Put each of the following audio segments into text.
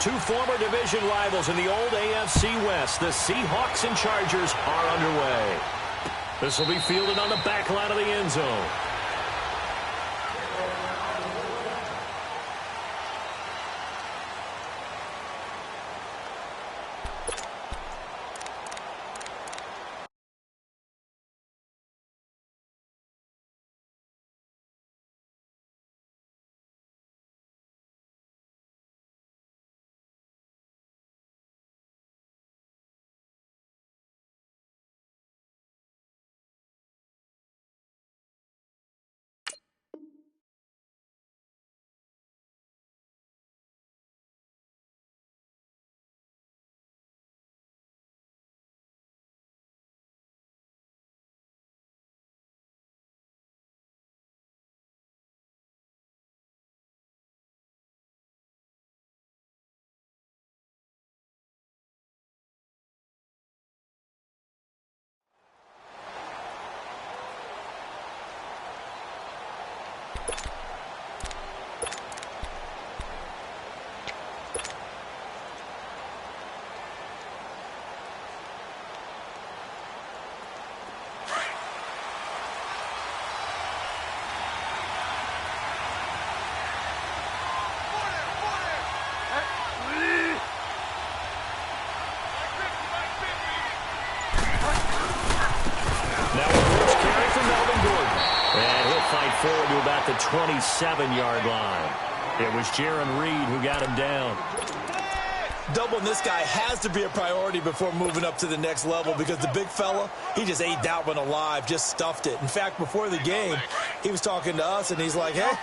Two former division rivals in the old AFC West. The Seahawks and Chargers are underway. This will be fielded on the back line of the end zone. Forward to about the 27-yard line. It was Jaron Reed who got him down. Doubling this guy has to be a priority before moving up to the next level because the big fella, he just ate that one alive, just stuffed it. In fact, before the game, he was talking to us, and he's like, hey,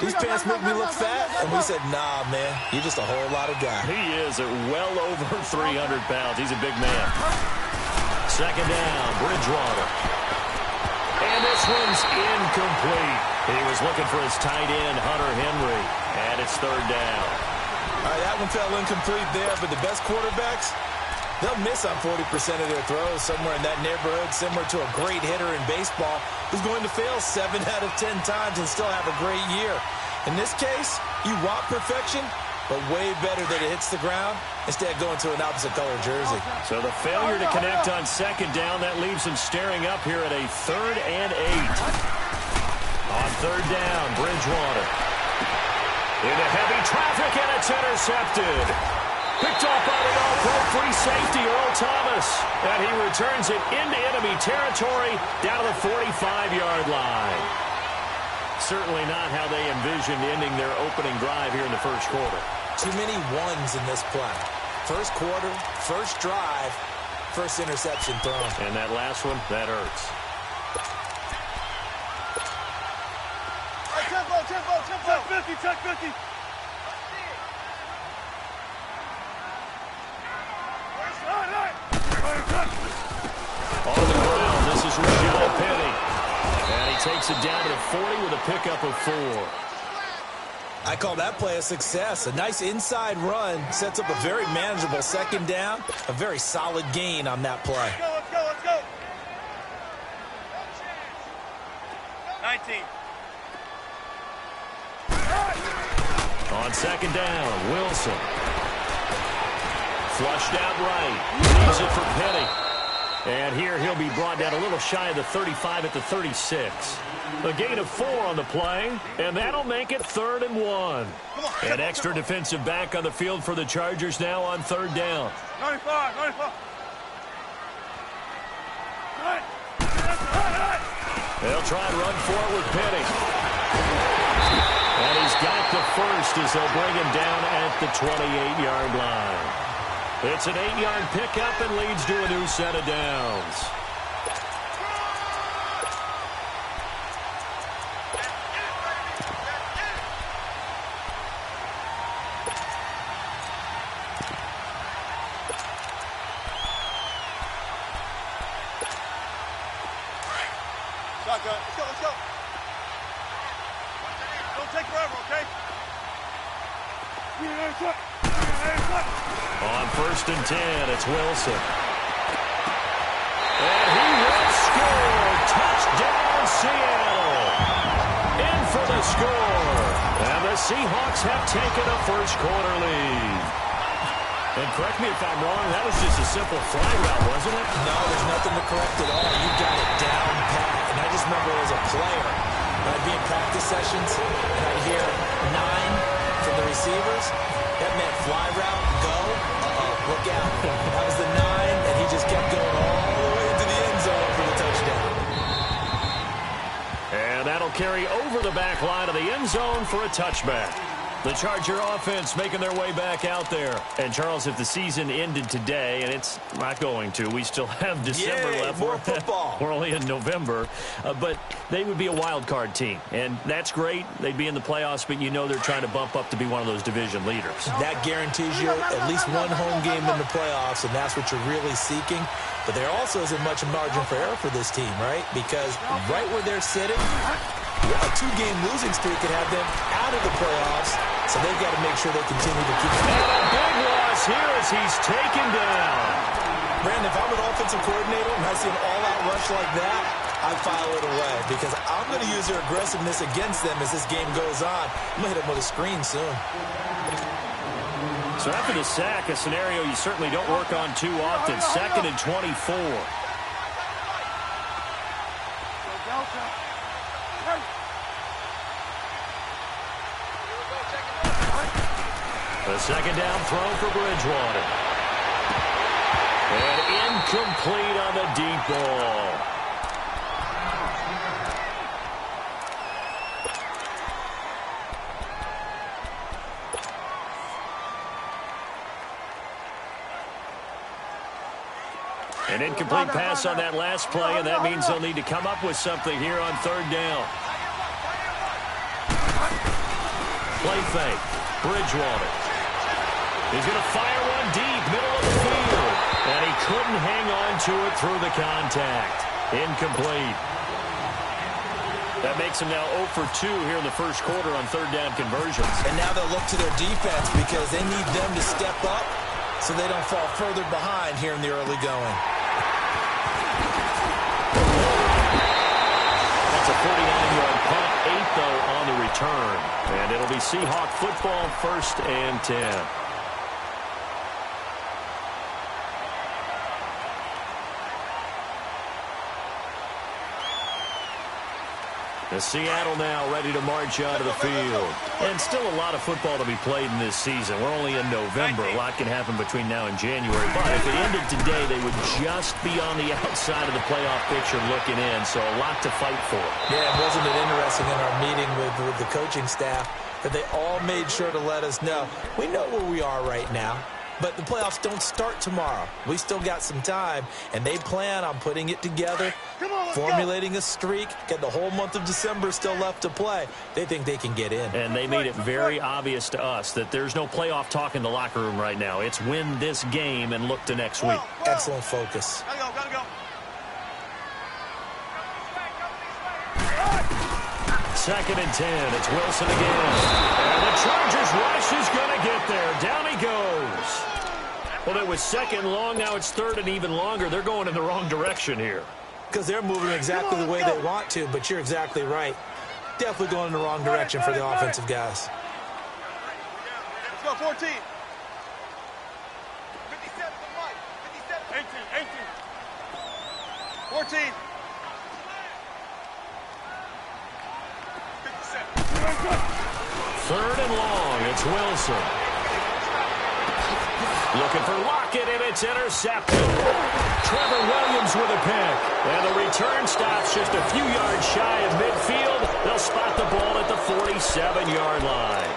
these pants make me look fat? And we said, nah, man, you're just a whole lot of guy. He is at well over 300 pounds. He's a big man. Second down, Bridgewater. And this one's incomplete. He was looking for his tight end, Hunter Henry. And it's third down. All right, that one fell incomplete there, but the best quarterbacks, they'll miss on 40% of their throws, somewhere in that neighborhood, similar to a great hitter in baseball who's going to fail 7 out of 10 times and still have a great year. In this case, you want perfection, but way better that it hits the ground instead of going to an opposite color jersey. So the failure to connect on second down, that leaves him staring up here at a 3rd and 8. On third down, Bridgewater. Into heavy traffic, and it's intercepted. Picked off by the all-pro free safety, Earl Thomas. And he returns it into enemy territory down to the 45-yard line. Certainly not how they envisioned ending their opening drive here in the first quarter. Too many ones in this play. First quarter, first drive, first interception thrown. And that last one, that hurts. Tempo, check 50. On the ground, this is Rashad Penny. And he takes it down to the 40 with a pickup of 4. I call that play a success. A nice inside run sets up a very manageable second down. A very solid gain on that play. Let's go. 19. On second down, Wilson. Flushed out right. Leaves it for Penny. And here he'll be brought down a little shy of the 35 at the 36. A gain of 4 on the play, and that'll make it 3rd and 1. An extra defensive back on the field for the Chargers now on third down. 95. They'll try and run for it with Penny. And he's got the first as they'll bring him down at the 28-yard line. It's an 8-yard pickup and leads to a new set of downs. Shotgun. Let's go. Don't take forever, okay? On 1st and 10, it's Wilson. And he will score. Touchdown, Seattle. In for the score. And the Seahawks have taken a first quarter lead. And correct me if I'm wrong, that was just a simple fly route, wasn't it? No, there's nothing to correct at all. You got it down pat. And I just remember as a player, when I'd be in practice sessions, and I'd hear 9 from the receivers. That meant fly route, go. Look out. That was the 9, and he just kept going all the way into the end zone for the touchdown. And that'll carry over the back line of the end zone for a touchback. The Charger offense making their way back out there. And, Charles, if the season ended today, and it's not going to, we still have December left. More football. We're only in November. But they would be a wild card team. And that's great. They'd be in the playoffs, but you know they're trying to bump up to be one of those division leaders. That guarantees you at least one home game in the playoffs, and that's what you're really seeking. But there also isn't much margin for error for this team, right? Because right where they're sitting, a 2-game losing streak could have them out of the playoffs, so they've got to make sure they continue to keep it. And a big loss here as he's taken down. Brandon, if I'm an offensive coordinator and I see an all-out rush like that, I file it away because I'm going to use their aggressiveness against them as this game goes on. I'm going to hit them with a screen soon. So after the sack, a scenario you certainly don't work on too often. 2nd and 24. The second down throw for Bridgewater. And incomplete on the deep ball. An incomplete pass on that last play, and that means they'll need to come up with something here on 3rd down. Play fake. Bridgewater. He's going to fire one deep, middle of the field. And he couldn't hang on to it through the contact. Incomplete. That makes him now 0 for 2 here in the first quarter on 3rd down conversions. And now they'll look to their defense because they need them to step up so they don't fall further behind here in the early going. That's a 49-yard punt, 8 though on the return. And it'll be Seahawk football, 1st and 10. Seattle now ready to march out of the field. And still a lot of football to be played in this season. We're only in November. A lot can happen between now and January. But if it ended today, they would just be on the outside of the playoff picture looking in. So a lot to fight for. Yeah, wasn't it interesting in our meeting with the coaching staff that they all made sure to let us know. We know where we are right now. But the playoffs don't start tomorrow. We still got some time, and they plan on putting it together, formulating a streak, got the whole month of December still left to play. They think they can get in. And they made it very obvious to us that there's no playoff talk in the locker room right now. It's win this game and look to next week. Excellent focus. Gotta go. 2nd and 10. It's Wilson again. And the Chargers rush is going to get there. Down he goes. Well, it was 2nd long. Now it's 3rd and even longer. They're going in the wrong direction here. Because they're moving exactly the way they want to, but you're exactly right. Definitely going in the wrong direction for the offensive guys. Let's go, 14. 57 to Mike. 57. 18. 14. 3rd and long. It's Wilson. Looking for Lockett, and it's intercepted. Trevor Williams with a pick. And the return stops just a few yards shy of midfield. They'll spot the ball at the 47-yard line.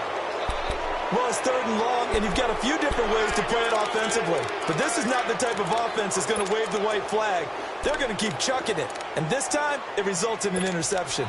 Well, it's 3rd and long, and you've got a few different ways to play it offensively. But this is not the type of offense that's going to wave the white flag. They're going to keep chucking it. And this time, it results in an interception.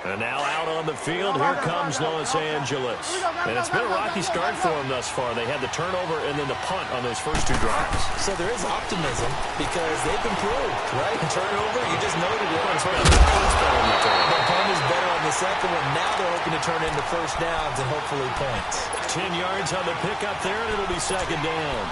And now out on the field, here comes Los Angeles. And it's been a rocky start for them thus far. They had the turnover and then the punt on those first 2 drives. So there is optimism because they've improved, right? Turnover, you just noted it. The punt is better on the second one. Now they're hoping to turn into first downs and hopefully points. 10 yards on the pickup there, and it'll be 2nd down.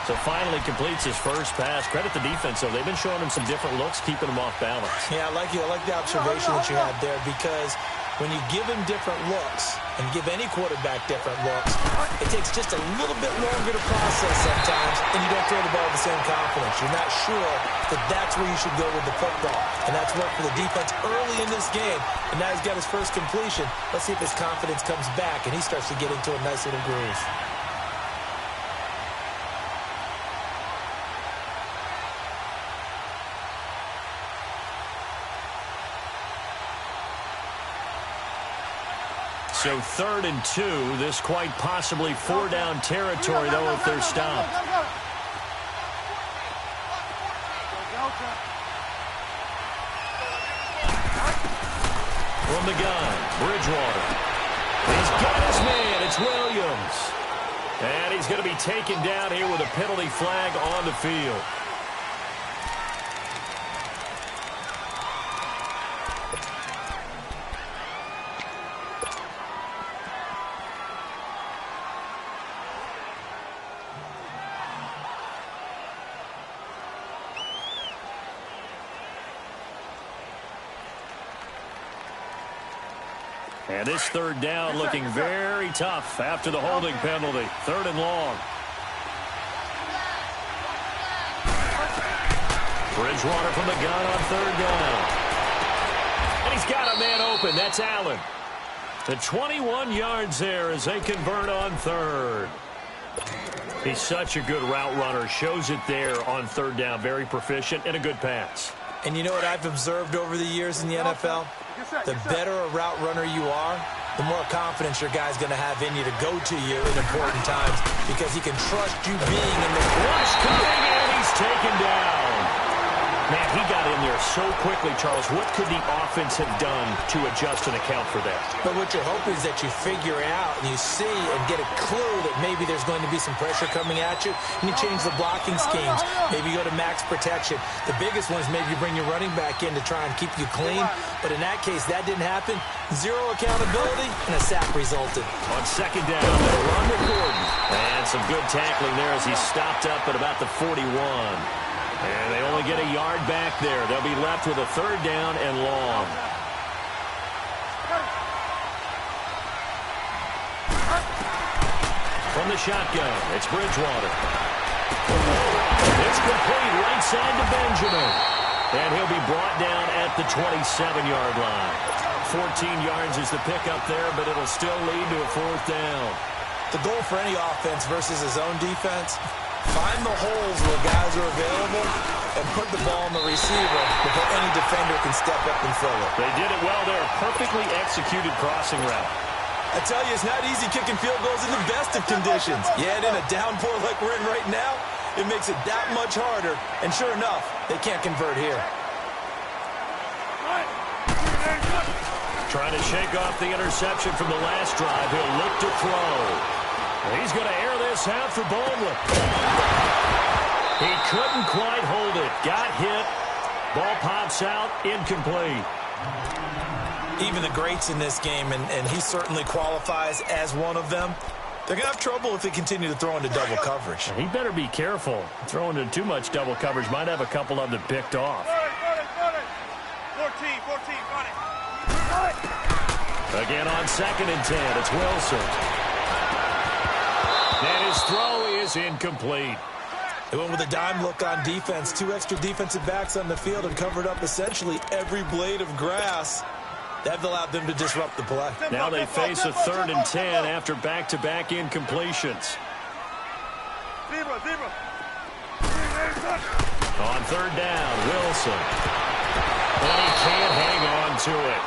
So finally completes his first pass. Credit the defense, though. They've been showing him some different looks, keeping him off balance. Yeah, I like the observation that you had there because when you give him different looks and give any quarterback different looks, it takes just a little bit longer to process sometimes, and you don't throw the ball with the same confidence. You're not sure that that's where you should go with the football. And that's worked for the defense early in this game. And now he's got his first completion. Let's see if his confidence comes back and he starts to get into a nice little groove. So 3rd and 2. This quite possibly 4-down territory, though, if they're stopped. From the gun, Bridgewater. He's got his man. It's Williams. And he's going to be taken down here with a penalty flag on the field. And this 3rd down looking very tough after the holding penalty. 3rd and long. Bridgewater from the gun on 3rd down. And he's got a man open. That's Allen. The 21 yards there as they convert on 3rd. He's such a good route runner. Shows it there on 3rd down. Very proficient and a good pass. And you know what I've observed over the years in the NFL? The better a route runner you are, the more confidence your guy's going to have in you to go to you in important times because he can trust you being in the rush coming, and he's taken down. Man, he got in there so quickly, Charles. What could the offense have done to adjust and account for that? But what you're hoping is that you figure out and you see and get a clue that maybe there's going to be some pressure coming at you, and you change the blocking schemes. Maybe you go to max protection. The biggest one is maybe you bring your running back in to try and keep you clean. But in that case, that didn't happen. Zero accountability, and a sack resulted. On 2nd down, they'll run with Gordon. And some good tackling there as he stopped up at about the 41. And they only get a yard back there. They'll be left with a 3rd down and long. From the shotgun, it's Bridgewater. It's complete right side to Benjamin. And he'll be brought down at the 27-yard line. 14 yards is the pickup there, but it'll still lead to a 4th down. The goal for any offense versus his own defense, find the holes where guys are available and put the ball on the receiver before any defender can step up and fill it. They did it well there. Perfectly executed crossing route. I tell you, it's not easy kicking field goals in the best of conditions. Yet in a downpour like we're in right now, it makes it that much harder. And sure enough, they can't convert here. Trying to shake off the interception from the last drive. He'll look to throw. He's going to air this out for Baldwin. He couldn't quite hold it. Got hit. Ball pops out. Incomplete. Even the greats in this game, and he certainly qualifies as one of them, they're going to have trouble if they continue to throw into double coverage. He better be careful. Throwing into too much double coverage might have a couple of them picked off. 14, run it. Again on 2nd and 10, it's Wilson. And his throw is incomplete. They went with a dime look on defense. 2 extra defensive backs on the field and covered up essentially every blade of grass. That allowed them to disrupt the play. Now they face a 3rd and 10 after back-to-back incompletions. Zebra. On 3rd down, Wilson. And he can't hang on to it.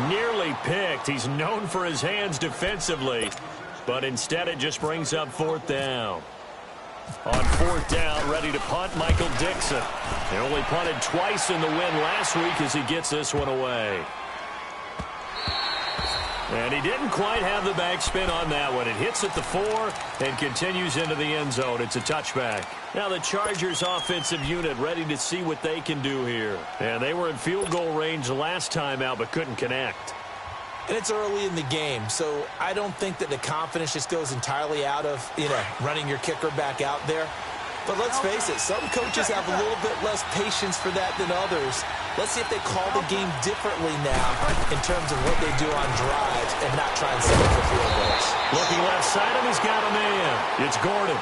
Nearly picked. He's known for his hands defensively, but instead it just brings up 4th down. On 4th down, ready to punt, Michael Dixon. He only punted twice in the win last week as he gets this one away. And he didn't quite have the backspin on that one. It hits at the 4 and continues into the end zone. It's a touchback. Now the Chargers offensive unit ready to see what they can do here. And they were in field goal range last time out but couldn't connect. And it's early in the game, so I don't think that the confidence just goes entirely out of, running your kicker back out there. But let's face it, some coaches have a little bit less patience for that than others. Let's see if they call the game differently now in terms of what they do on drives and not try and set up for field goals. Looking left side, and he's got a man. It's Gordon.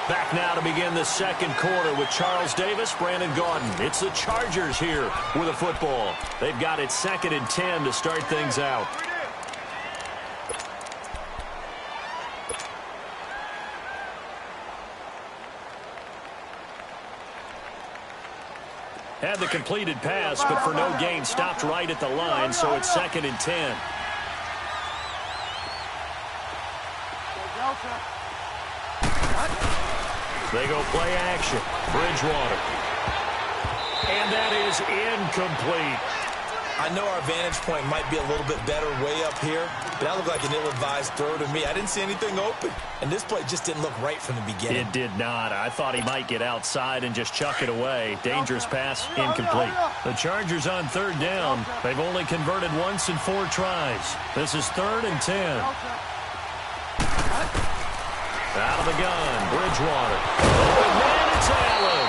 Back now to begin the second quarter with Charles Davis, Brandon Gaudin. It's the Chargers here with a football. They've got it 2nd and 10 to start things out. Had the completed pass, but for no gain, stopped right at the line, so it's 2nd and 10. They go play action. Bridgewater. And that is incomplete. I know our vantage point might be a little bit better way up here, but that looked like an ill-advised throw to me. I didn't see anything open, and this play just didn't look right from the beginning. It did not. I thought he might get outside and just chuck it away. Dangerous pass, incomplete. The Chargers on 3rd down. They've only converted once in 4 tries. This is 3rd and 10. Out of the gun, Bridgewater. Open man, it's Allen.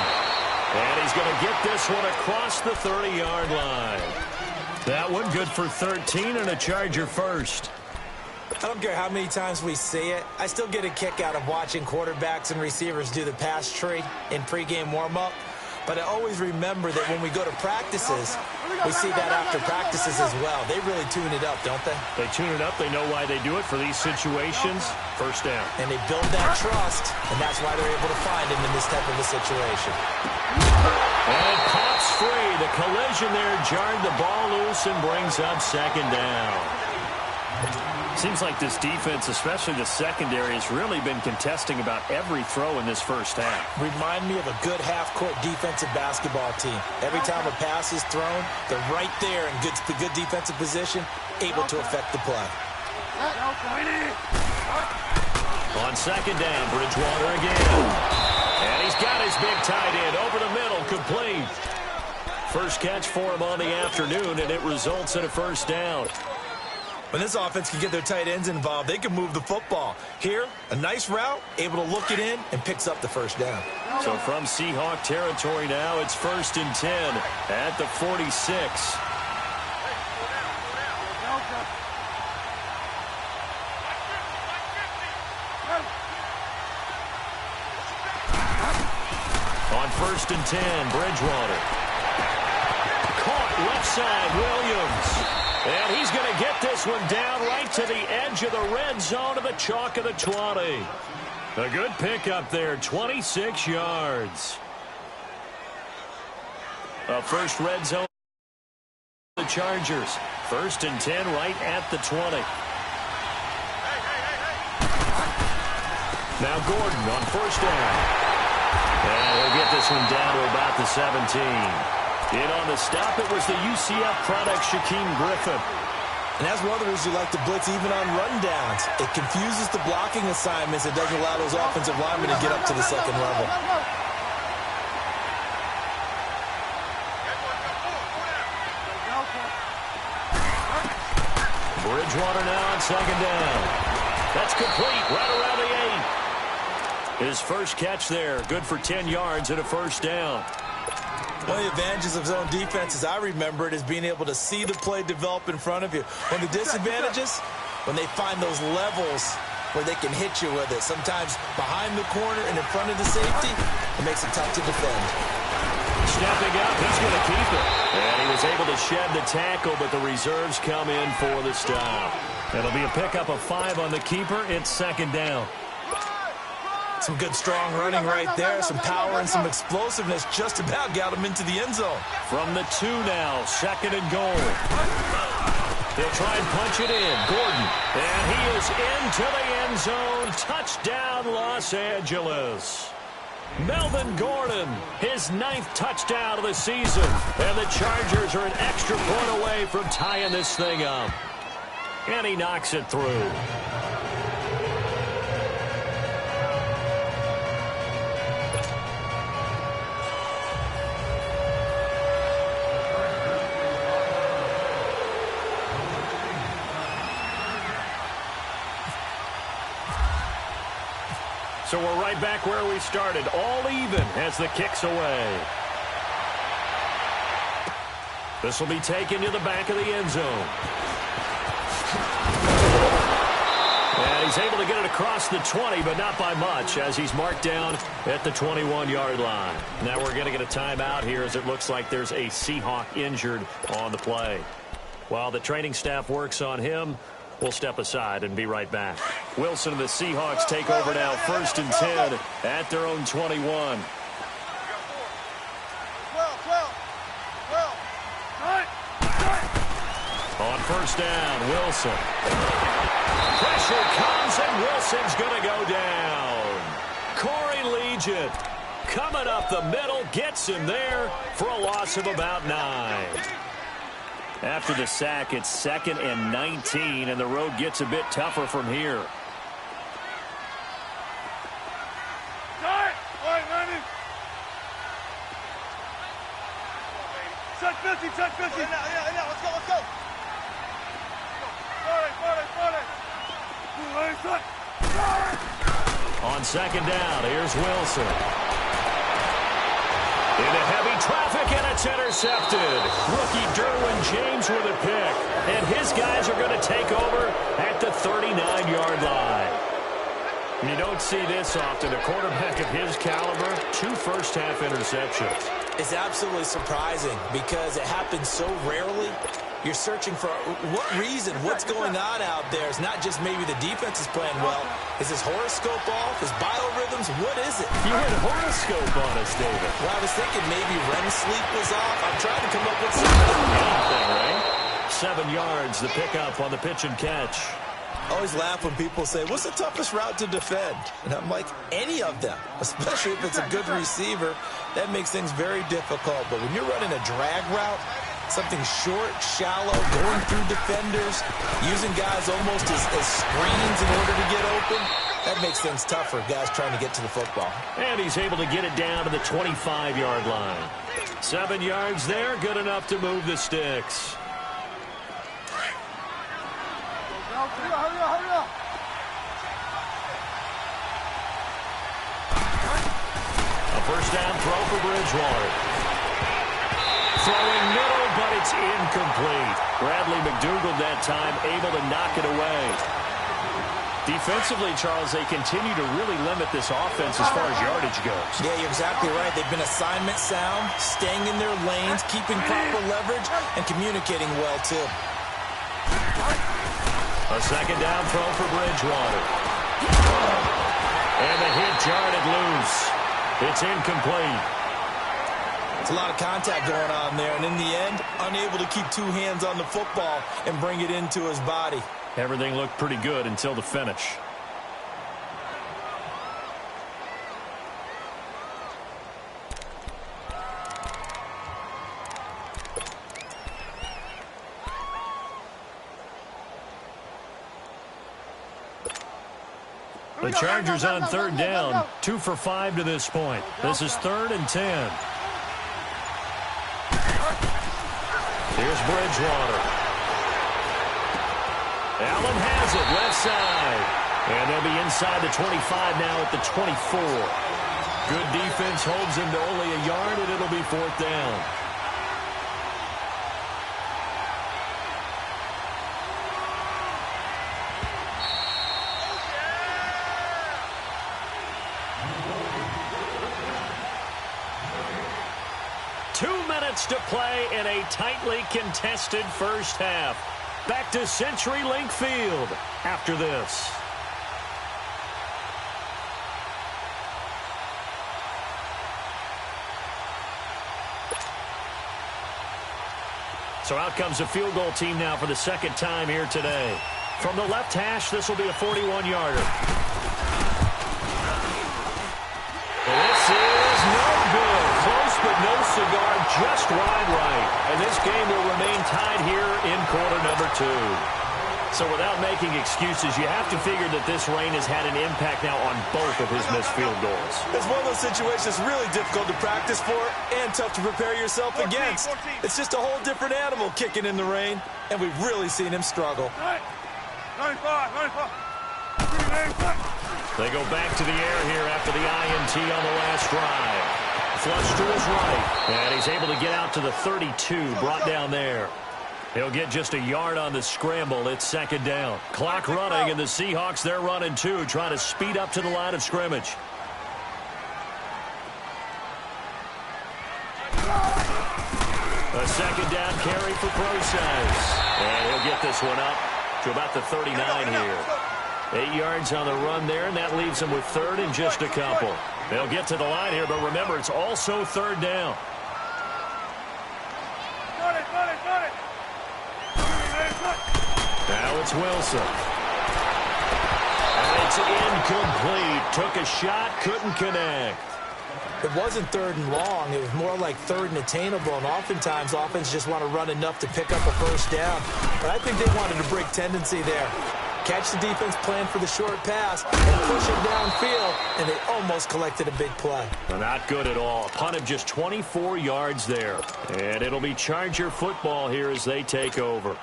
And he's going to get this one across the 30-yard line. That one good for 13 and a Charger first. I don't care how many times we see it. I still get a kick out of watching quarterbacks and receivers do the pass tree in pregame warm-up. But I always remember that when we go to practices, we see that after practices as well. They really tune it up, don't they? They tune it up. They know why they do it for these situations. First down. And they build that trust, and that's why they're able to find him in this type of a situation. And it pops free. The collision there jarred the ball loose and brings up 2nd down. Seems like this defense, especially the secondary, has really been contesting about every throw in this first half. Remind me of a good half-court defensive basketball team. Every time a pass is thrown, they're right there in good defensive position, able to affect the play. On 2nd down, Bridgewater again. And he's got his big tight end over the middle, complete. First catch for him on the afternoon, and it results in a first down. When this offense can get their tight ends involved, they can move the football. Here, a nice route, able to look it in, and picks up the first down. So from Seahawk territory now, it's 1st and 10 at the 46. On 1st and 10, Bridgewater. Caught left side, Williams. And he's going to get this one down right to the edge of the red zone to the chalk of the 20. A good pickup there, 26 yards. A first red zone. The Chargers, 1st and 10 right at the 20. Now Gordon on 1st down. And he'll get this one down to about the 17. In on the stop, it was the UCF product, Shaquem Griffin. And that's one of the reasons you like to blitz even on rundowns. It confuses the blocking assignments. It doesn't allow those offensive linemen to get up to the 2nd level. Bridgewater now on 2nd down. That's complete right around the 8. His first catch there, good for 10 yards and a first down. One of the advantages of zone defense, as I remember it, is being able to see the play develop in front of you. One of the disadvantages, when they find those levels where they can hit you with it. Sometimes behind the corner and in front of the safety, it makes it tough to defend. Stepping up, he's going to keep it. And he was able to shed the tackle, but the reserves come in for the stop. It'll be a pickup of 5 on the keeper. It's 2nd down. Some good, strong running right there. Some power and some explosiveness just about got him into the end zone. From the 2 now, 2nd and goal. He'll try and punch it in. Gordon. And he is into the end zone. Touchdown, Los Angeles. Melvin Gordon, his 9th touchdown of the season. And the Chargers are an extra point away from tying this thing up. And he knocks it through. So we're right back where we started, all even as the kick's away. This will be taken to the back of the end zone. And he's able to get it across the 20, but not by much, as he's marked down at the 21-yard line. Now we're going to get a timeout here, as it looks like there's a Seahawk injured on the play. While the training staff works on him, we'll step aside and be right back. Wilson and the Seahawks take over now, 1st and 10 at their own 21. On 1st down, Wilson. Pressure comes, and Wilson's going to go down. Corey Legion coming up the middle, gets him there for a loss of about 9. After the sack, it's 2nd and 19, and the road gets a bit tougher from here. Check 50, check 50. Now, let's go. On 2nd down, here's Wilson. Into heavy traffic, and it's intercepted. Rookie Derwin James with a pick. And his guys are going to take over at the 39-yard line. And you don't see this often. A quarterback of his caliber, 2 first-half interceptions. It's absolutely surprising because it happens so rarely. You're searching for what reason, what's going on out there. It's not just maybe the defense is playing well. Is his horoscope off? His biorhythms? What is it? You had horoscope on us, David. Well, I was thinking maybe REM sleep was off. I'm trying to come up with something. Anything, right? 7 yards, the pickup on the pitch and catch. I always laugh when people say, what's the toughest route to defend? And I'm like, any of them, especially if it's a good receiver. That makes things very difficult. But when you're running a drag route, something short, shallow, going through defenders, using guys almost as screens in order to get open, that makes things tougher, guys trying to get to the football. And he's able to get it down to the 25-yard line. 7 yards there, good enough to move the sticks. Hurry up. A 1st down throw for Bridgewater. Throwing middle, but it's incomplete. Bradley McDougald that time able to knock it away. Defensively, Charles, they continue to really limit this offense as far as yardage goes. Yeah, you're exactly right. They've been assignment sound, staying in their lanes, keeping proper leverage, and communicating well, too. A 2nd down throw for Bridgewater. And the hit jarred loose. It's incomplete. It's a lot of contact going on there, and in the end, unable to keep 2 hands on the football and bring it into his body. Everything looked pretty good until the finish. The Chargers on 3rd down, 2 for 5 to this point. This is 3rd and 10. Here's Bridgewater. Allen has it, left side. And they'll be inside the 25 now at the 24. Good defense holds him to only a yard, and it'll be 4th down. To play in a tightly contested first half. Back to CenturyLink Field after this. So out comes a field goal team now for the 2nd time here today. From the left hash, this will be a 41-yarder. This is no good. Close, but no cigar, just wide right. And this game will remain tied here in quarter number 2. So without making excuses, you have to figure that this rain has had an impact now on both of his missed field goals. It's one of those situations really difficult to practice for and tough to prepare yourself against. It's just a whole different animal kicking in the rain, and we've really seen him struggle. 95. They go back to the air here after the INT on the last drive. flush to his right. And he's able to get out to the 32, brought down there. He'll get just a yard on the scramble. It's second down. Clock running, and the Seahawks, they're running too, trying to speed up to the line of scrimmage. A second down carry for Process. And he'll get this one up to about the 39 here. 8 yards on the run there, and that leaves him with third and just a couple. They'll get to the line here, but remember, it's also third down. Now it's Wilson. And it's incomplete. Took a shot, couldn't connect. It wasn't third and long. It was more like third and attainable, and oftentimes offense just want to run enough to pick up a first down. But I think they wanted a break tendency there. Catch the defense plan for the short pass and push it downfield, and they almost collected a big play. Not good at all. A punt of just 24 yards there. And it'll be Charger football here as they take over.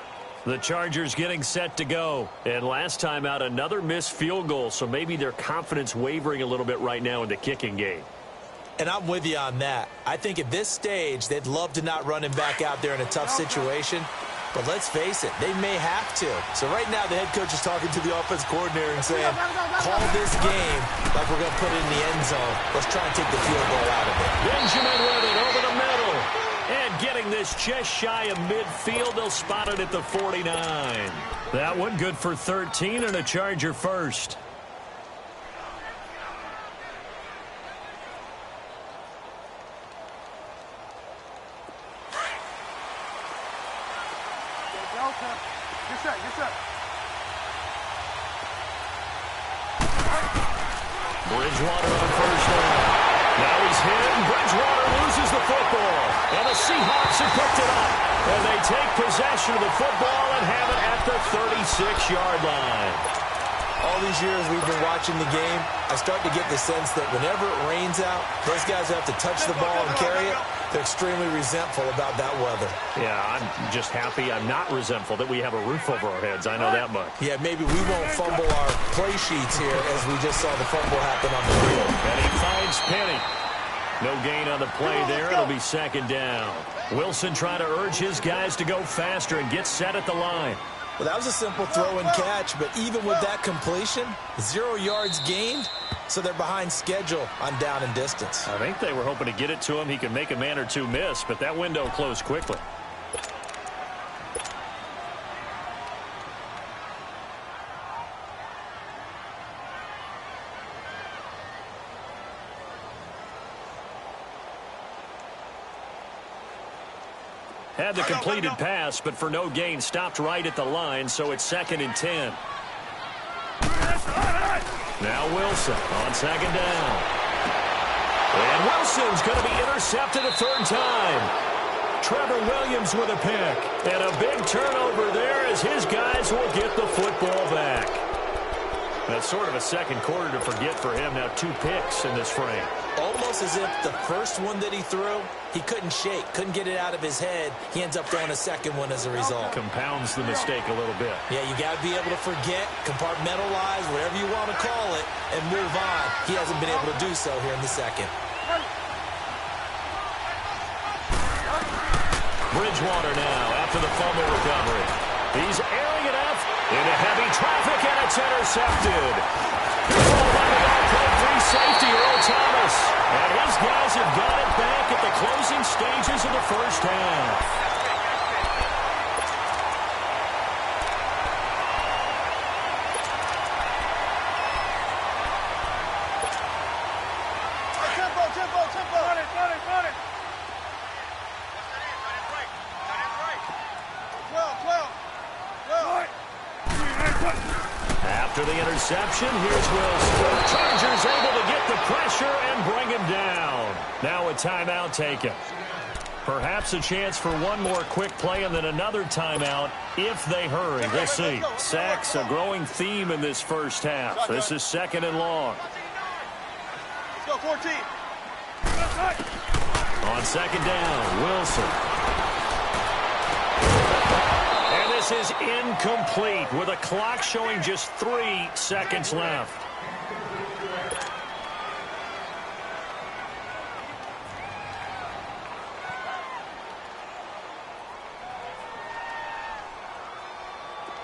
The Chargers getting set to go. And last time out, another missed field goal, so maybe their confidence wavering a little bit right now in the kicking game. And I'm with you on that. I think at this stage, they'd love to not run him back out there in a tough situation. But let's face it, they may have to. So right now, the head coach is talking to the offense coordinator and saying, call this game like we're going to put it in the end zone. Let's try and take the field goal out of it. Benjamin with it over the middle. And getting this just shy of midfield, they'll spot it at the 49. That one good for 13 and a Charger first. Bridgewater on first down. Now he's hit, and Bridgewater loses the football. And the Seahawks have picked it up. And they take possession of the football and have it at the 36-yard line. All these years we've been watching the game, I start to get the sense that whenever it rains out, those guys who have to touch the ball and carry it, they're extremely resentful about that weather. Yeah, I'm just happy I'm not resentful that we have a roof over our heads. I know that much. Yeah, maybe we won't fumble our play sheets here as we just saw the fumble happen on the field. And he finds Penny. No gain on the play there. It'll be second down. Wilson trying to urge his guys to go faster and get set at the line. Well, that was a simple throw and catch, but even with that completion, 0 yards gained, so they're behind schedule on down and distance. I think they were hoping to get it to him. He could make a man or two miss, but that window closed quickly. Had the completed pass, but for no gain, stopped right at the line, so it's second and 10. Now Wilson on second down. And Wilson's going to be intercepted a third time. Trevor Williams with a pick. And a big turnover there as his guys will get the football back. That's sort of a second quarter to forget for him. Now 2 picks in this frame. Almost as if the first one that he threw, he couldn't shake, couldn't get it out of his head. He ends up throwing a second one as a result. Compounds the mistake a little bit. Yeah, you got to be able to forget, compartmentalize, whatever you want to call it, and move on. He hasn't been able to do so here in the second. Bridgewater now after the fumble recovery. He's airing it up into heavy traffic, and it's intercepted. Oh, by the all-pro free safety, Earl Thomas. And his guys have got it back at the closing stages of the first half. After the interception, here's Wilson. Chargers able to get the pressure and bring him down. Now a timeout taken. Perhaps a chance for one more quick play and then another timeout if they hurry. We'll see. Sacks, a growing theme in this first half. This is second and long. Let's go, 14. On second down, Wilson. And this is incomplete with a clock showing just 3 seconds left.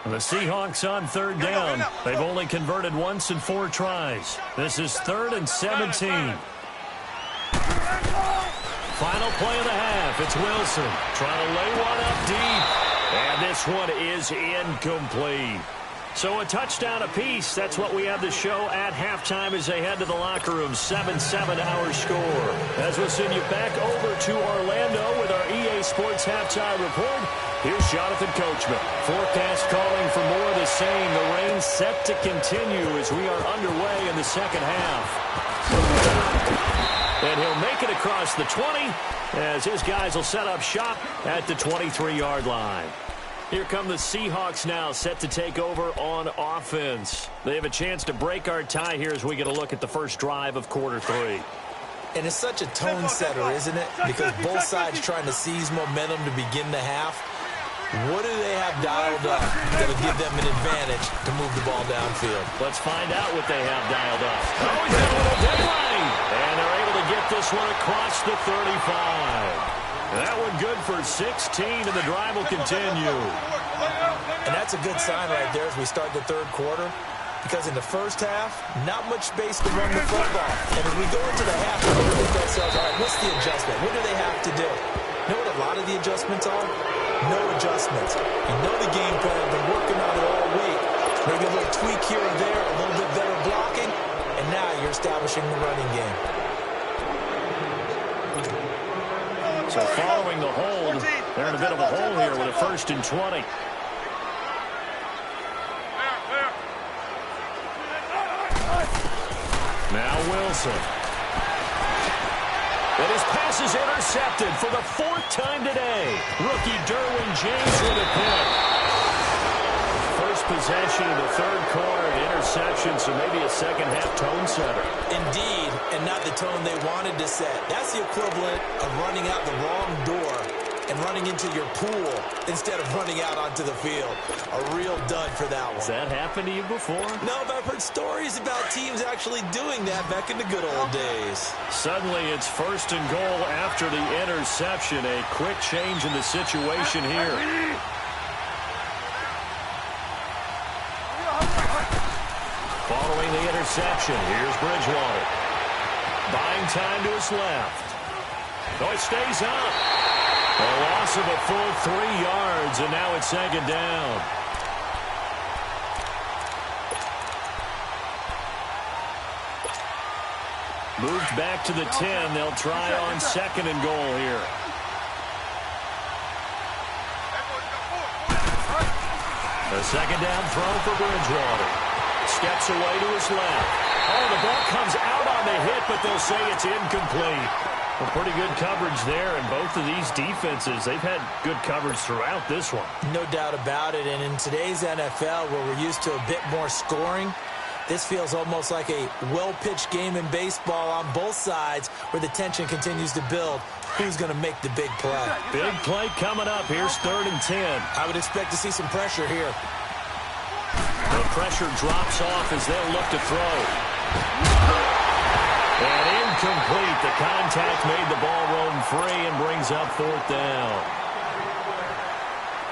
The Seahawks on third down. They've only converted once in 4 tries. This is 3rd and 17. Final play of the half. It's Wilson trying to lay one up deep. And this one is incomplete. So a touchdown apiece. That's what we have to show at halftime as they head to the locker room. 7-7 our score. As we'll send you back over to Orlando with our EA Sports Halftime Report. Here's Jonathan Coachman. Forecast calling for more of the same. The rain set to continue as we are underway in the second half. And he'll make it across the 20 as his guys will set up shop at the 23-yard line. Here come the Seahawks now, set to take over on offense. They have a chance to break our tie here as we get a look at the first drive of quarter 3. And it's such a tone setter, isn't it? Because both sides trying to seize momentum to begin the half. What do they have dialed up that'll give them an advantage to move the ball downfield? Let's find out what they have dialed up. Oh, he's got a little daylight. And they're able to get this one across the 35. That one good for 16, and the drive will continue. And that's a good sign right there as we start the third quarter. Because in the first half, not much space to run the football. And as we go into the half, we're going to think to ourselves, all right, what's the adjustment? What do they have to do? You know what a lot of the adjustments are? No adjustments. You know the game plan. Been working on it all week. Maybe a little tweak here or there, a little bit better blocking, and now you're establishing the running game. So following the hold, they're in a bit of a hole here with a 1st and 20. Now Wilson. And his pass is intercepted for the 4th time today. Rookie Derwin James with a pick. First possession of the third quarter, interception, so maybe a second-half tone setter. Indeed, and not the tone they wanted to set. That's the equivalent of running out the wrong door and running into your pool instead of running out onto the field. A real dud for that one. Has that happened to you before? No, but I've heard stories about teams actually doing that back in the good old days. Suddenly it's 1st and goal after the interception. A quick change in the situation here. Following the interception, here's Bridgewater. Buying time to his left. Oh, it stays up. A loss of a full 3 yards, and now it's 2nd down. Moved back to the 10. They'll try on 2nd and goal here. A 2nd down throw for Bridgewater. Steps away to his left. Oh, the ball comes out on the hit, but they'll say it's incomplete. Well, pretty good coverage there, and both of these defenses, they've had good coverage throughout this one. No doubt about it, and in today's NFL, where we're used to a bit more scoring, this feels almost like a well-pitched game in baseball on both sides where the tension continues to build. Who's going to make the big play? Big play coming up. Here's 3rd and 10. I would expect to see some pressure here. The pressure drops off as they'll look to throw. And incomplete. The contact made the ball roam free and brings up 4th down.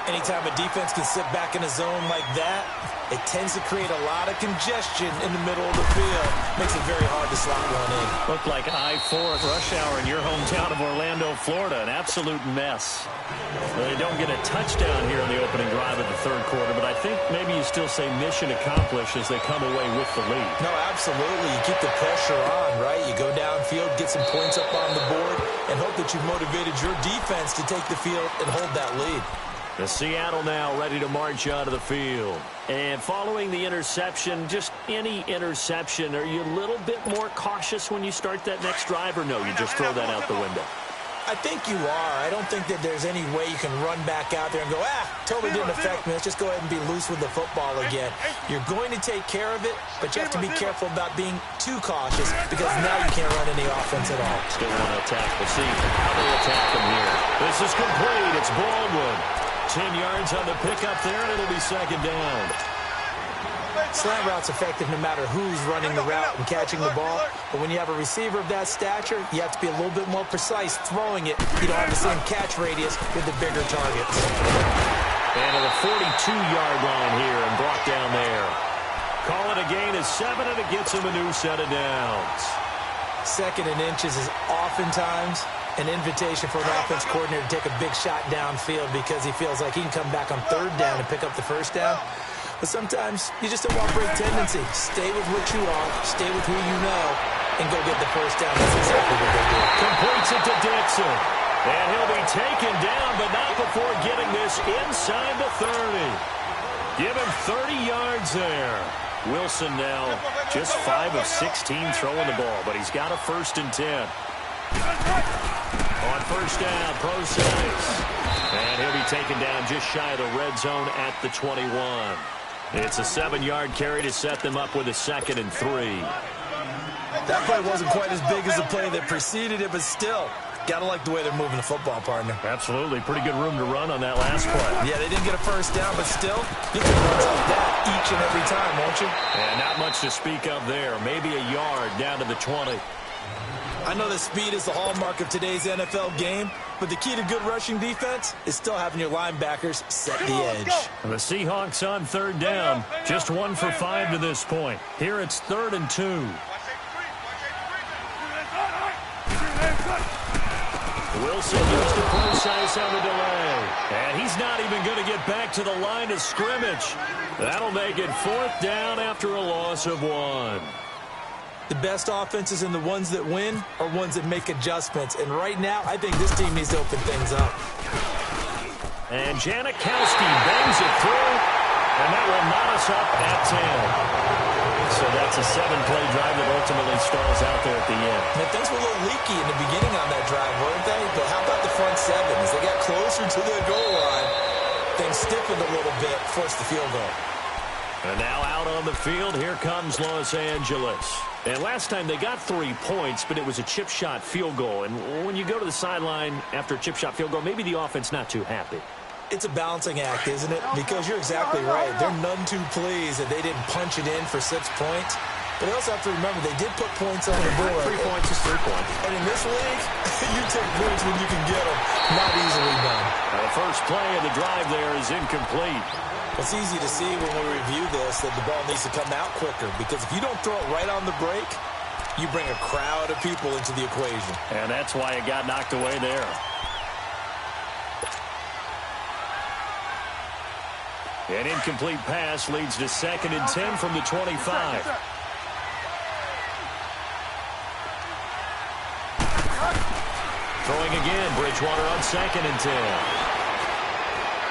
Anytime a defense can sit back in a zone like that, it tends to create a lot of congestion in the middle of the field. Makes it very hard to slot one in. Looked like I-4 at rush hour in your hometown of Orlando, Florida. An absolute mess. They don't get a touchdown here on the opening drive of the third quarter, but I think maybe you still say mission accomplished as they come away with the lead. No, absolutely. You keep the pressure on, right? You go downfield, get some points up on the board, and hope that you've motivated your defense to take the field and hold that lead. The Seattle now ready to march out of the field. And following the interception, just any interception, are you a little bit more cautious when you start that next drive, or no, you just throw that out the window? I think you are. I don't think that there's any way you can run back out there and go, totally didn't affect me. Let's just go ahead and be loose with the football again. You're going to take care of it, but you have to be careful about being too cautious because now you can't run any offense at all. Still want to attack. We'll see how they attack them here. This is complete. It's Baldwin. 10 yards on the pickup there, and it'll be 2nd down. Slant route's effective no matter who's running the route and catching the ball. But when you have a receiver of that stature, you have to be a little bit more precise throwing it. You don't have the same catch radius with the bigger targets. And to the 42-yard line here and brought down there. Call it a gain of 7, and it gets him a new set of downs. 2nd and inches is oftentimes an invitation for an offense coordinator to take a big shot downfield because he feels like he can come back on 3rd down and pick up the 1st down. But sometimes you just don't want break tendency. Stay with what you are, stay with who you know, and go get the 1st down. That's exactly what they did. Completes it to Dixon. And he'll be taken down, but not before getting this inside the 30. Give him 30 yards there. Wilson now just 5 of 16 throwing the ball, but he's got a 1st and 10. On 1st down, Procise. And he'll be taken down just shy of the red zone at the 21. It's a 7-yard carry to set them up with a 2nd and 3. That play wasn't quite as big as the play that preceded it, but still, gotta like the way they're moving the football, partner. Absolutely. Pretty good room to run on that last play. Yeah, they didn't get a 1st down, but still, you can run like that each and every time, won't you? And not much to speak of there. Maybe a yard down to the 20. I know that speed is the hallmark of today's NFL game, but the key to good rushing defense is still having your linebackers set the edge. The Seahawks on 3rd down. Just 1 for 5 to this point. Here it's 3rd and 2. Wilson used to Procise on the delay. And he's not even going to get back to the line of scrimmage. That'll make it 4th down after a loss of 1. The best offenses and the ones that win are ones that make adjustments. And right now, I think this team needs to open things up. And Janikowski bangs it through. And that will knot us up at 10. So that's a 7-play drive that ultimately stalls out there at the end. And things were a little leaky in the beginning on that drive, weren't they? But how about the front 7? As they got closer to the goal line, things stiffened a little bit, forced the field goal. And now out on the field, here comes Los Angeles. And last time they got 3 points, but it was a chip shot field goal. And when you go to the sideline after a chip shot field goal, maybe the offense not too happy. It's a balancing act, isn't it? Because you're exactly right. They're none too pleased that they didn't punch it in for 6 points. But they also have to remember they did put points on the board. 3 points is 3 points. And in this league, you take points when you can get them. Not easily done. Now the first play of the drive there is incomplete. It's easy to see when we review this that the ball needs to come out quicker. Because if you don't throw it right on the break, you bring a crowd of people into the equation. And that's why it got knocked away there. An incomplete pass leads to 2nd and 10 from the 25. Throwing again, Bridgewater on 2nd and 10.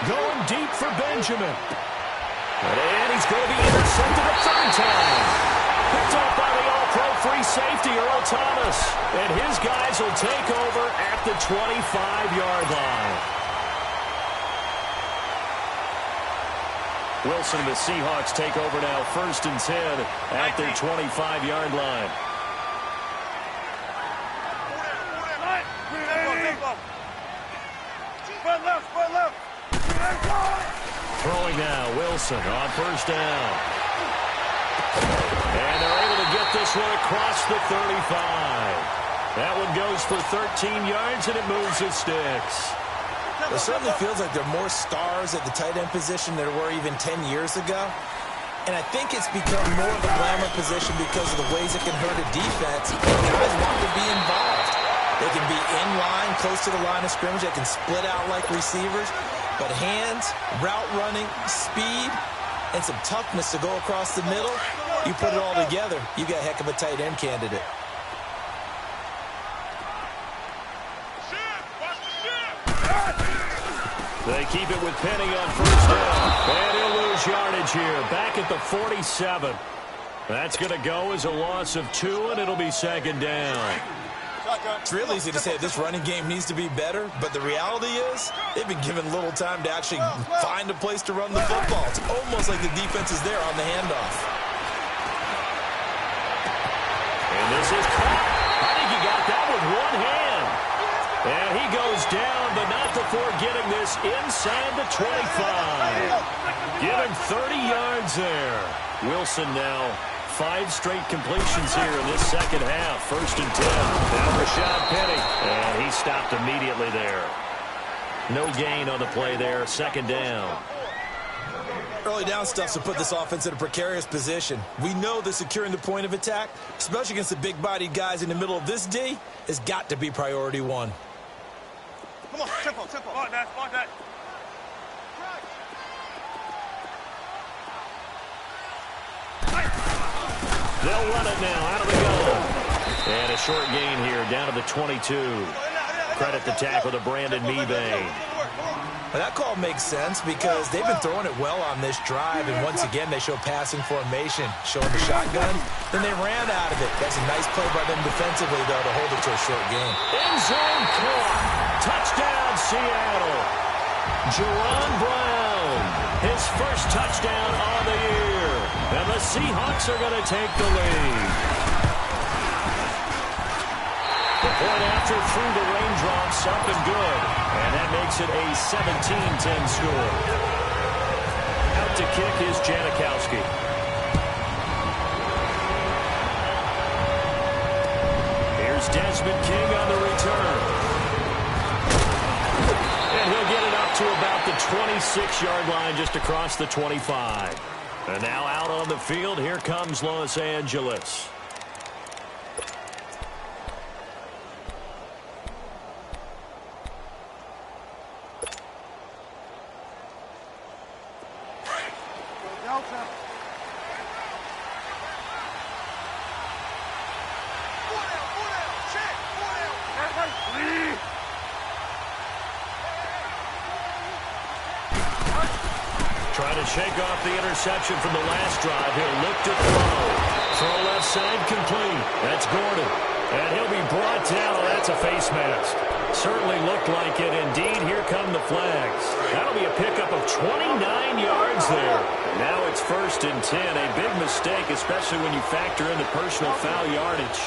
Going deep for Benjamin. And he's going to be intercepted a 3rd time. Picked up by the all-pro free safety, Earl Thomas. And his guys will take over at the 25-yard line. Wilson and the Seahawks take over now, 1st and 10 at their 25-yard line. Throwing now, Wilson on 1st down. And they're able to get this one across the 35. That one goes for 13 yards, and it moves its sticks. It certainly feels like there are more stars at the tight end position than there were even 10 years ago. And I think it's become more of a glamour position because of the ways it can hurt a defense. Guys want to be involved. They can be in line, close to the line of scrimmage. They can split out like receivers. But hands, route running, speed, and some toughness to go across the middle, you put it all together, you got a heck of a tight end candidate. They keep it with Penny on 1st down. And he'll lose yardage here. Back at the 47. That's going to go as a loss of 2, and it'll be 2nd down. It's real easy to say this running game needs to be better, but the reality is they've been given little time to actually find a place to run the football. It's almost like the defense is there on the handoff. And this is caught. I think he got that with one hand. And he goes down, but not before getting this inside the 25. Give him 30 yards there. Wilson now 5 straight completions here in this second half. 1st and 10. Now Rashad Penny. And he stopped immediately there. No gain on the play there. Second down. Early down stuff to put this offense in a precarious position. We know that securing the point of attack, especially against the big-bodied guys in the middle of this D, has got to be priority one. Come on, tempo. Block that. They'll run it now out of the gun. And a short gain here down to the 22. Credit the tackle to Brandon Mebane. Well, that call makes sense because they've been throwing it well on this drive, and once again they show passing formation, showing the shotgun. Then they ran out of it. That's a nice play by them defensively, though, to hold it to a short game. End zone caught. Touchdown, Seattle. Jerron Brown, his first touchdown on the year. And the Seahawks are going to take the lead. The point after through the raindrops, up and good. And that makes it a 17-10 score. Out to kick is Janikowski. Here's Desmond King on the return. And he'll get it up to about the 26-yard line, just across the 25. And now out on the field, here comes Los Angeles. Trying to shake off the interception from the last drive. He'll look to throw. Throw left side complete. That's Gordon. And he'll be brought down. Oh, that's a face mask. Certainly looked like it. Indeed, here come the flags. That'll be a pickup of 29 yards there. And now it's 1st and 10. A big mistake, especially when you factor in the personal foul yardage.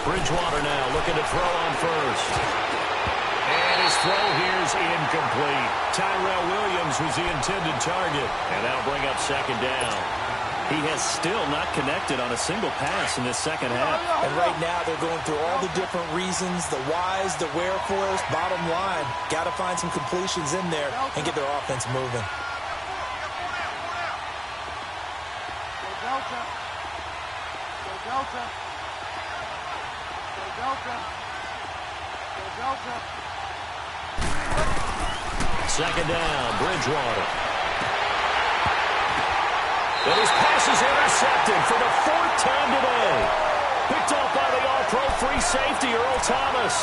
Bridgewater now looking to throw on first. And his throw here is incomplete. Tyrell Williams was the intended target. And that'll bring up second down. He has still not connected on a single pass in this second half. And right now they're going through all the different reasons, the whys, the wherefores. Bottom line, got to find some completions in there and get their offense moving. Second down, Bridgewater. And his pass is intercepted for the 4th time today. Picked off by the all-pro free safety, Earl Thomas.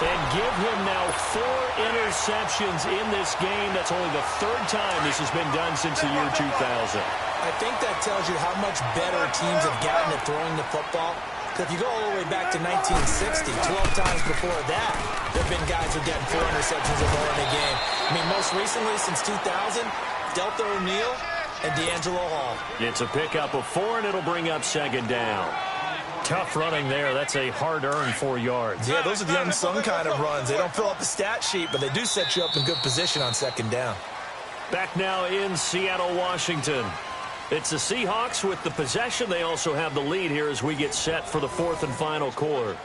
And give him now 4 interceptions in this game. That's only the 3rd time this has been done since the year 2000. I think that tells you how much better teams have gotten at throwing the football. Because if you go all the way back to 1960, 12 times before that, there have been guys who've gotten 4 interceptions or more in a game. I mean, most recently, since 2000, Delta O'Neal and D'Angelo Hall. It's a pickup of 4, and it'll bring up second down. Tough running there. That's a hard-earned 4 yards. Yeah, those are the unsung kind of runs. They don't fill up the stat sheet, but they do set you up in good position on second down. Back now in Seattle, Washington. It's the Seahawks with the possession. They also have the lead here as we get set for the 4th and final quarter.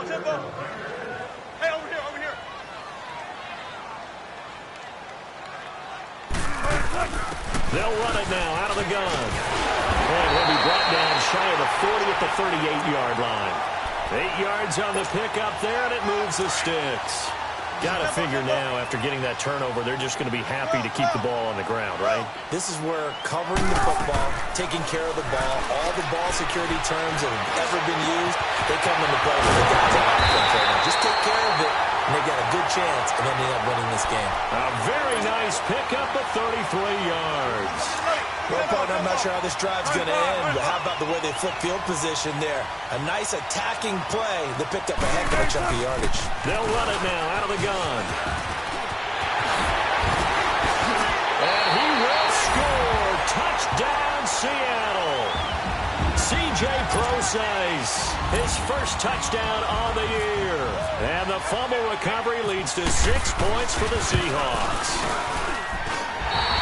Tempo. Hey, over here. They'll run it now out of the gun. And he'll be brought down shy of the 40 at the 38-yard line. 8 yards on the pickup there, and it moves the sticks. Got to figure now, after getting that turnover, they're just going to be happy to keep the ball on the ground, right? This is where covering the football, taking care of the ball, all the ball security terms that have ever been used, they come into play for the guys on offense right now. Just take care of it, and they've got a good chance of ending up winning this game. A very nice pickup of 33 yards. Well, partner, I'm not sure how this drive's going to end, but how about the way they flip field position there? A nice attacking play that picked up a heck of a chunk of yardage. They'll run it now out of the gun. And he will score. Touchdown, Seattle. C.J. Prosise precise. His first touchdown on the year. And the fumble recovery leads to 6 points for the Seahawks.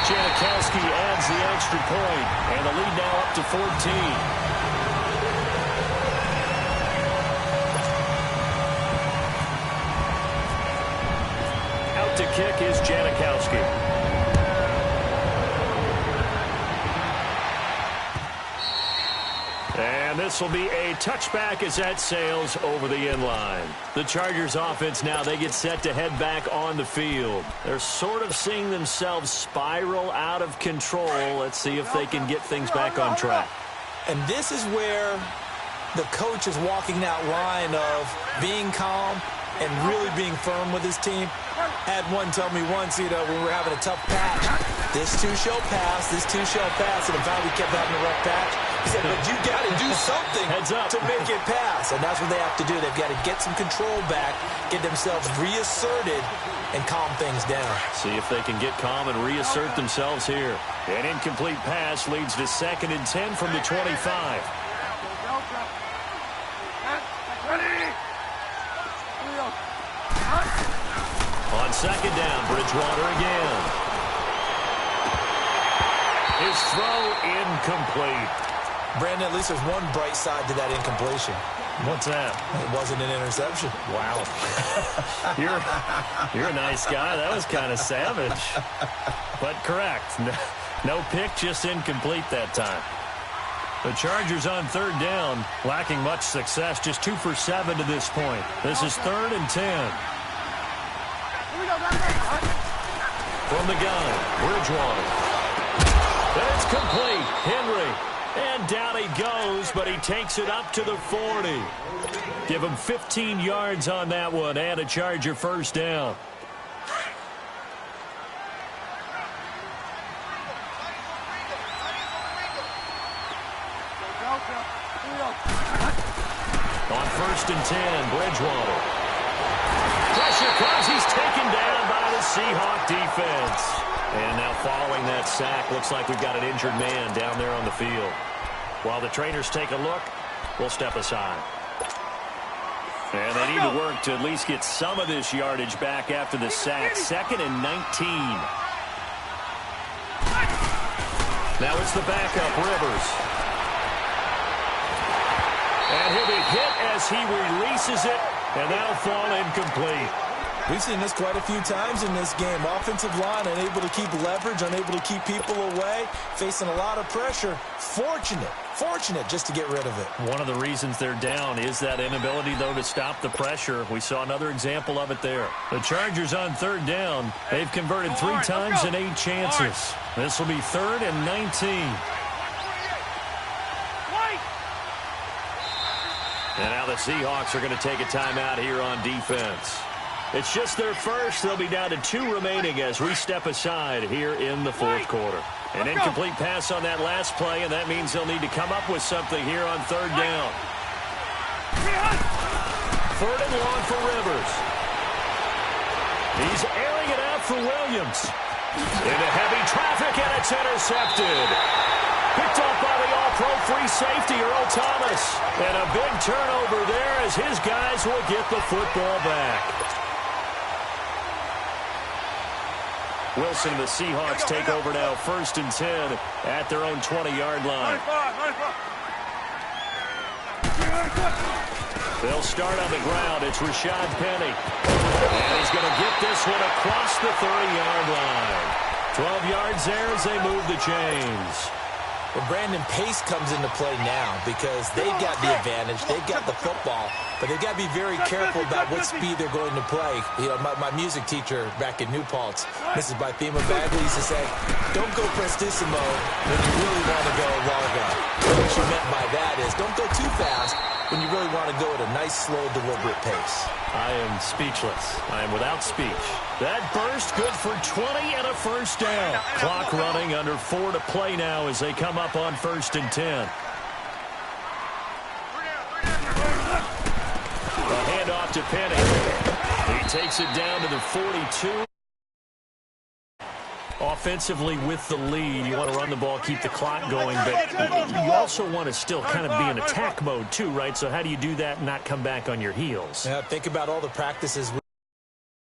Janikowski adds the extra point, and the lead now up to 14. To kick is Janikowski. And this will be a touchback as that sails over the end line. The Chargers offense now, they get set to head back on the field. They're sort of seeing themselves spiral out of control. Let's see if they can get things back on track. And this is where the coach is walking that line of being calm and really being firm with his team. Had one tell me once, when we were having a tough patch, this too shall pass, this too shall pass, and in fact we kept having a rough patch. He said, but you got to do something to make it pass, and that's what they have to do. They've got to get some control back, get themselves reasserted, and calm things down. See if they can get calm and reassert themselves here. An incomplete pass leads to 2nd and 10 from the 25. On 2nd down, Bridgewater again. His throw incomplete. Brandon, at least there's one bright side to that incompletion. What's that? It wasn't an interception. Wow. You're a nice guy. That was kind of savage. But correct. No pick, just incomplete that time. The Chargers on 3rd down, lacking much success, just 2 for 7 to this point. This is 3rd and 10. From the gun, Bridgewater. And it's complete. Henry. And down he goes, but he takes it up to the 40. Give him 15 yards on that one and a Charger first down. On 1st and 10, Bridgewater. Pressure comes. He's taken down by the Seahawk defense. And now following that sack, looks like we've got an injured man down there on the field. While the trainers take a look, we'll step aside. And they need to work to at least get some of this yardage back after the sack. 2nd and 19. Now it's the backup, Rivers. And he'll be hit as he releases it, and that'll fall incomplete. We've seen this quite a few times in this game. Offensive line unable to keep leverage, unable to keep people away, facing a lot of pressure. Fortunate just to get rid of it. One of the reasons they're down is that inability, though, to stop the pressure. We saw another example of it there. The Chargers on 3rd down. They've converted 3 times in 8 chances. This will be 3rd and 19. And now the Seahawks are going to take a timeout here on defense. It's just their first. They'll be down to 2 remaining as we step aside here in the 4th quarter. An incomplete pass on that last play, and that means they'll need to come up with something here on 3rd down. 3rd and long for Rivers. He's airing it out for Williams. Into heavy traffic, and it's intercepted. Picked off by the all-pro free safety, Earl Thomas. And a big turnover there as his guys will get the football back. Wilson, the Seahawks take over now, 1st and 10 at their own 20-yard line. They'll start on the ground. It's Rashad Penny. And he's going to get this one across the 30-yard line. 12 yards there as they move the chains. Well, Brandon, pace comes into play now because they've got the advantage. They've got the football, but they've got to be very careful about what speed they're going to play. You know, my music teacher back in New Paltz, Mrs. Bythema Bagley, used to say, don't go prestissimo when you really want to go largo. What she meant by that is don't go too fast when you really want to go at a nice, slow, deliberate pace. I am speechless. I am without speech. That burst good for 20 and a first down. Clock running, under 4 to play now as they come up on 1st and 10. A handoff to Penny. He takes it down to the 42. Offensively with the lead, you want to run the ball, keep the clock going, but you also want to still kind of be in attack mode too, right? So how do you do that and not come back on your heels? Yeah, think about all the practices